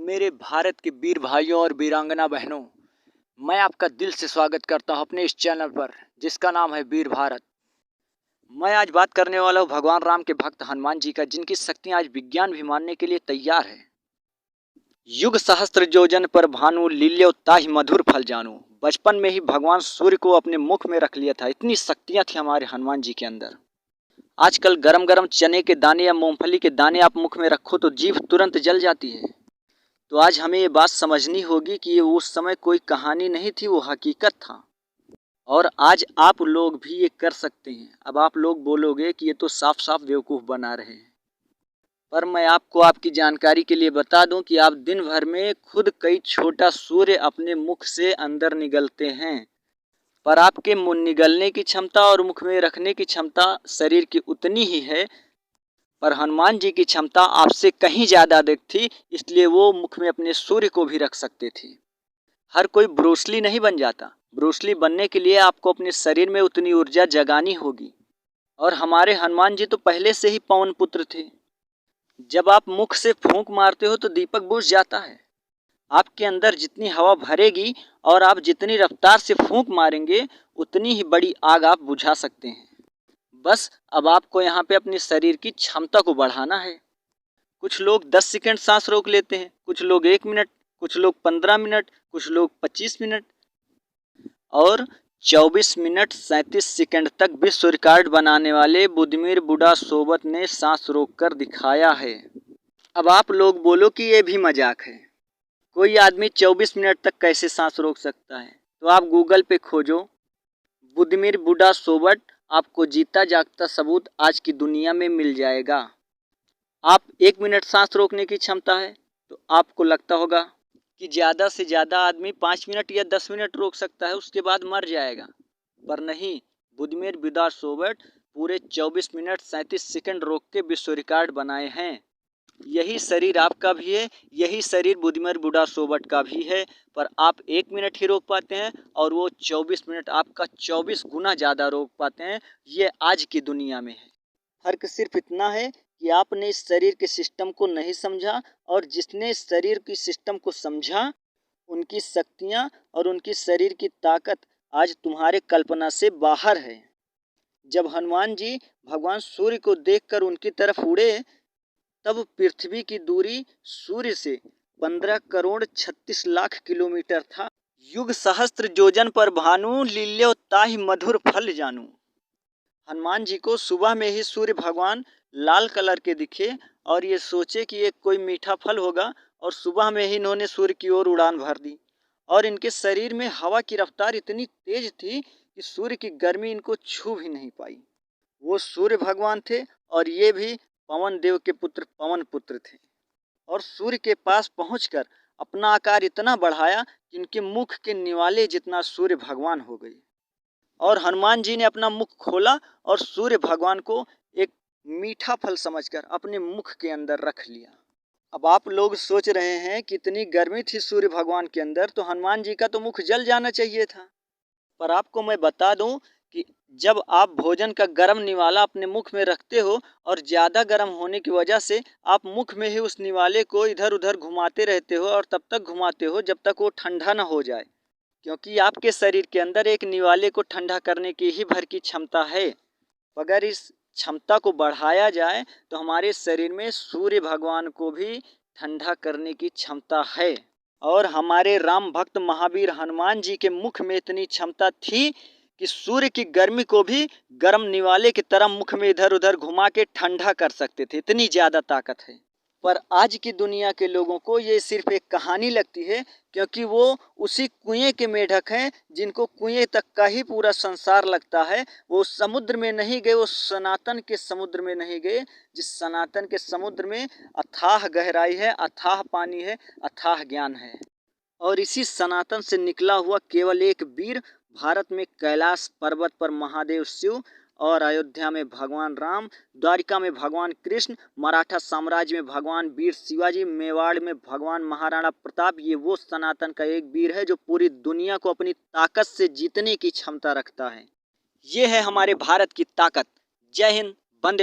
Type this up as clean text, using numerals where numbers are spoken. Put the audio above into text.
मेरे भारत के वीर भाइयों और वीरांगना बहनों, मैं आपका दिल से स्वागत करता हूं अपने इस चैनल पर जिसका नाम है वीर भारत। मैं आज बात करने वाला हूं भगवान राम के भक्त हनुमान जी का, जिनकी शक्तियां आज विज्ञान भी मानने के लिए तैयार है। युग सहस्त्र योजन पर भानु लील्यो ताहि मधुर फल जानू। बचपन में ही भगवान सूर्य को अपने मुख में रख लिया था, इतनी शक्तियां थी हमारे हनुमान जी के अंदर। आजकल गरम गरम चने के दाने या मूंगफली के दाने आप मुख में रखो तो जीभ तुरंत जल जाती है। तो आज हमें ये बात समझनी होगी कि ये उस समय कोई कहानी नहीं थी, वो हकीकत था। और आज आप लोग भी ये कर सकते हैं। अब आप लोग बोलोगे कि ये तो साफ साफ बेवकूफ़ बना रहे हैं, पर मैं आपको आपकी जानकारी के लिए बता दूं कि आप दिन भर में खुद कई छोटा सूर्य अपने मुख से अंदर निगलते हैं, पर आपके मुंह निगलने की क्षमता और मुख में रखने की क्षमता शरीर की उतनी ही है। पर हनुमान जी की क्षमता आपसे कहीं ज़्यादा अधिक थी, इसलिए वो मुख में अपने सूर्य को भी रख सकते थे। हर कोई ब्रूसली नहीं बन जाता। ब्रूसली बनने के लिए आपको अपने शरीर में उतनी ऊर्जा जगानी होगी। और हमारे हनुमान जी तो पहले से ही पवन पुत्र थे। जब आप मुख से फूंक मारते हो तो दीपक बुझ जाता है। आपके अंदर जितनी हवा भरेगी और आप जितनी रफ्तार से फूंक मारेंगे, उतनी ही बड़ी आग आप बुझा सकते हैं। बस अब आपको यहाँ पे अपने शरीर की क्षमता को बढ़ाना है। कुछ लोग 10 सेकंड सांस रोक लेते हैं, कुछ लोग 1 मिनट, कुछ लोग 15 मिनट, कुछ लोग 25 मिनट और 24 मिनट 37 सेकंड तक विश्व रिकॉर्ड बनाने वाले बुदिमीर बुडा सोबत ने सांस रोककर दिखाया है। अब आप लोग बोलो कि ये भी मजाक है। कोई आदमी 24 मिनट तक कैसे सांस रोक सकता है? तो आप गूगल पे खोजो बुदिमीर बुडा सोबत, आपको जीता जागता सबूत आज की दुनिया में मिल जाएगा। आप 1 मिनट सांस रोकने की क्षमता है तो आपको लगता होगा कि ज़्यादा से ज़्यादा आदमी 5 मिनट या 10 मिनट रोक सकता है, उसके बाद मर जाएगा। पर नहीं, बुदिमीर बुडा सोबत पूरे 24 मिनट 37 सेकंड रोक के विश्व रिकॉर्ड बनाए हैं। यही शरीर आपका भी है, यही शरीर बुदिमीर बुडा सोबत का भी है, पर आप 1 मिनट ही रोक पाते हैं और वो 24 मिनट आपका 24 गुना ज़्यादा रोक पाते हैं। ये आज की दुनिया में है। फर्क सिर्फ इतना है कि आपने इस शरीर के सिस्टम को नहीं समझा, और जिसने इस शरीर की सिस्टम को समझा, उनकी शक्तियाँ और उनकी शरीर की ताकत आज तुम्हारे कल्पना से बाहर है। जब हनुमान जी भगवान सूर्य को देखकर उनकी तरफ उड़े, तब पृथ्वी की दूरी सूर्य से 15 करोड़ 36 लाख किलोमीटर था। युग सहस्त्र योजन पर भानु लील्यो ताहि मधुर फल जानू। हनुमान जी को सुबह में ही सूर्य भगवान लाल कलर के दिखे और ये सोचे कि ये कोई मीठा फल होगा, और सुबह में ही इन्होंने सूर्य की ओर उड़ान भर दी। और इनके शरीर में हवा की रफ्तार इतनी तेज थी कि सूर्य की गर्मी इनको छू भी नहीं पाई। वो सूर्य भगवान थे और ये भी पवन देव के पुत्र पवन पुत्र थे। और सूर्य के पास पहुंचकर अपना आकार इतना बढ़ाया कि इनके मुख के निवाले जितना सूर्य भगवान हो गए। और हनुमान जी ने अपना मुख खोला और सूर्य भगवान को एक मीठा फल समझकर अपने मुख के अंदर रख लिया। अब आप लोग सोच रहे हैं कि इतनी गर्मी थी सूर्य भगवान के अंदर, तो हनुमान जी का तो मुख जल जाना चाहिए था। पर आपको मैं बता दूं कि जब आप भोजन का गर्म निवाला अपने मुख में रखते हो और ज़्यादा गर्म होने की वजह से आप मुख में ही उस निवाले को इधर उधर घुमाते रहते हो, और तब तक घुमाते हो जब तक वो ठंडा ना हो जाए, क्योंकि आपके शरीर के अंदर एक निवाले को ठंडा करने की ही भर की क्षमता है। अगर इस क्षमता को बढ़ाया जाए तो हमारे शरीर में सूर्य भगवान को भी ठंडा करने की क्षमता है। और हमारे राम भक्त महावीर हनुमान जी के मुख में इतनी क्षमता थी कि सूर्य की गर्मी को भी गर्म निवाले की तरह मुख में इधर उधर घुमा के ठंडा कर सकते थे, इतनी ज़्यादा ताकत है। पर आज की दुनिया के लोगों को ये सिर्फ एक कहानी लगती है, क्योंकि वो उसी कुएं के मेढक हैं जिनको कुएं तक का ही पूरा संसार लगता है। वो समुद्र में नहीं गए, वो सनातन के समुद्र में नहीं गए, जिस सनातन के समुद्र में अथाह गहराई है, अथाह पानी है, अथाह ज्ञान है। और इसी सनातन से निकला हुआ केवल एक वीर भारत में कैलाश पर्वत पर महादेव शिव, और अयोध्या में भगवान राम, द्वारिका में भगवान कृष्ण, मराठा साम्राज्य में भगवान वीर शिवाजी, मेवाड़ में भगवान महाराणा प्रताप, ये वो सनातन का एक वीर है जो पूरी दुनिया को अपनी ताकत से जीतने की क्षमता रखता है। ये है हमारे भारत की ताकत। जय हिंद,